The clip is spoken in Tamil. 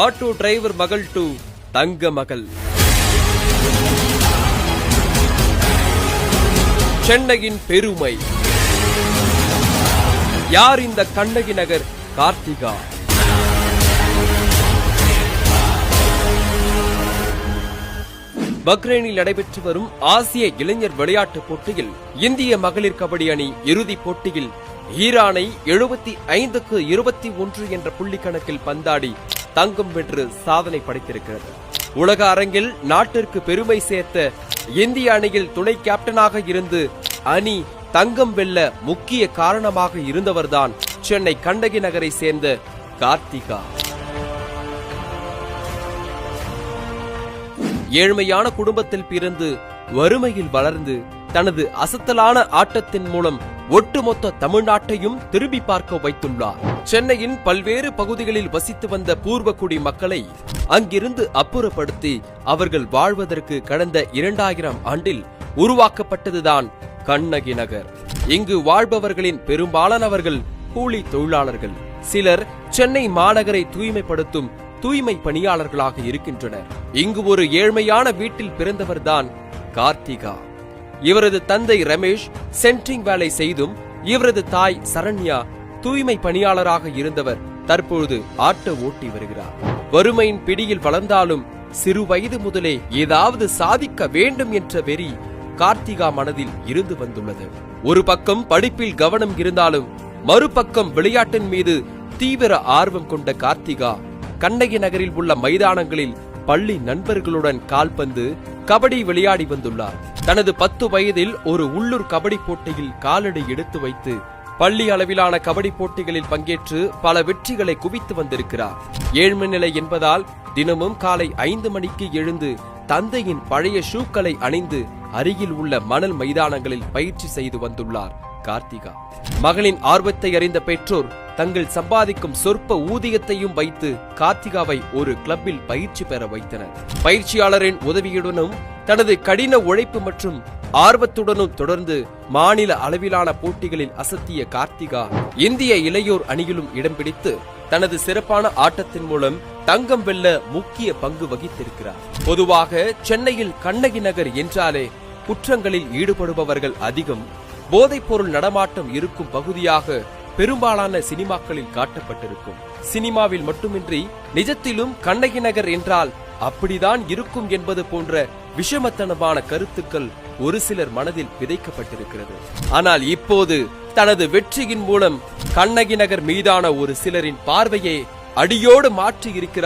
ஆட்டோ டிரைவர் மகள் டு தங்க மகள். சென்னையின் பெருமை. யார் இந்த கண்ணகி நகர் கார்த்திகா? பக்ரைனில் நடைபெற்று வரும் ஆசிய இளைஞர் விளையாட்டுப் போட்டியில் இந்திய மகளிர் கபடி அணி இறுதிப் போட்டியில் ஈரானை 75-21 என்ற புள்ளி கணக்கில் பந்தாடி தங்கம் வென்று சாதனை படைத்திருக்கிறது. உலக அரங்கில் நாட்டிற்கு பெருமை சேர்த்த இந்திய அணியில் துணை கேப்டனாக இருந்து அணி தங்கம் வெல்ல முக்கிய காரணமாக இருந்தவர்தான் சென்னை கண்ணகி நகரை சேர்ந்த கார்த்திகா. ஏழ்மையான குடும்பத்தில் பிறந்து வறுமையில் வளர்ந்து தனது அசத்தலான ஆட்டத்தின் மூலம் ஒட்டுமொத்த தமிழ்நாட்டையும் திரும்பி பார்க்க வைத்துள்ளார். சென்னையின் பல்வேறு பகுதிகளில் வசித்து வந்த பூர்வக்குடி மக்களை அங்கிருந்து அப்புறப்படுத்தி அவர்கள் வாழ்வதற்கு கடந்த 2000 ஆண்டில் உருவாக்கப்பட்டதுதான் கண்ணகி நகர். இங்கு வாழ்பவர்களின் பெரும்பாலானவர்கள் கூலி தொழிலாளர்கள். சிலர் சென்னை மாநகரை தூய்மைப்படுத்தும் தூய்மை பணியாளர்களாக இருக்கின்றனர். இங்கு ஒரு ஏழ்மையான வீட்டில் பிறந்தவர்தான் கார்த்திகா. இவரது தந்தை ரமேஷ் சென்ட்ரிங் வேலை செய்தும் இவரது தாய் சரண்யா தூய்மை பணியாளராக இருந்தவர் தற்பொழுது ஆட்டோ ஓட்டி வருகிறார். வறுமையின் பிடியில் வளர்ந்தாலும் சிறு வயது முதலே ஏதாவது சாதிக்க வேண்டும் என்ற வெறி கார்த்திகா மனதில் இருந்து வந்துள்ளது. ஒரு பக்கம் படிப்பில் கவனம் இருந்தாலும் மறுபக்கம் விளையாட்டின் மீது தீவிர ஆர்வம் கொண்ட கார்த்திகா கண்ணகி நகரில் உள்ள மைதானங்களில் பள்ளி நண்பர்களுடன் கால்பந்து கபடி விளையாடி வந்துள்ளார். தனது 10 வயதில் ஒரு உள்ளூர் கபடி போட்டியில் காலடி எடுத்து வைத்து பள்ளி அளவிலான கபடி போட்டிகளில் பங்கேற்று பல வெற்றிகளை குவித்து வந்திருக்கிறார். ஏழ்மை நிலை என்பதால் தினமும் காலை 5 மணிக்கு எழுந்து தந்தையின் பழைய ஷூக்களை அணிந்து அருகில் உள்ள மணல் மைதானங்களில் பயிற்சி செய்து வந்துள்ளார் கார்த்திகா. மகளின் ஆர்வத்தை அறிந்த பெற்றோர் தங்கள் சம்பாதிக்கும் சொற்ப ஊதியத்தையும் வைத்து கார்த்திகாவை ஒரு கிளப்பில் பயிற்சி பெற வைத்தனர். பயிற்சியாளரின் உதவியுடனும் தனது கடின உழைப்பு மற்றும் ஆர்வத்துடனும் தொடர்ந்து மாநில அளவிலான போட்டிகளில் அசத்திய கார்த்திகா இந்திய இளையோர் அணியிலும் இடம் பிடித்து தனது சிறப்பான ஆட்டத்தின் மூலம் தங்கம் வெல்ல முக்கிய பங்கு வகித்திருக்கிறார். பொதுவாக சென்னையில் கண்ணகி நகர் என்றாலே குற்றங்களில் ஈடுபடுபவர்கள் அதிகம், போதைப்பொருள் நடமாட்டம் இருக்கும் பகுதியாக பெரும்பாலான சினிமாக்களில் காட்டப்பட்டிருக்கும். சினிமாவில் மட்டுமின்றி நிஜத்திலும் கண்ணகி நகர் என்றால் அப்படிதான் இருக்கும் என்பது போன்ற விஷமத்தனமான கருத்துக்கள் ஒரு சிலர் மனதில் விதைக்கப்பட்டிருக்கிறது. ஆனால் இப்போது தனது வெற்றியின் மூலம் கண்ணகி நகர் மீதான ஒரு சிலரின் பார்வையை அடியோடு மாற்றி இருக்கிறார்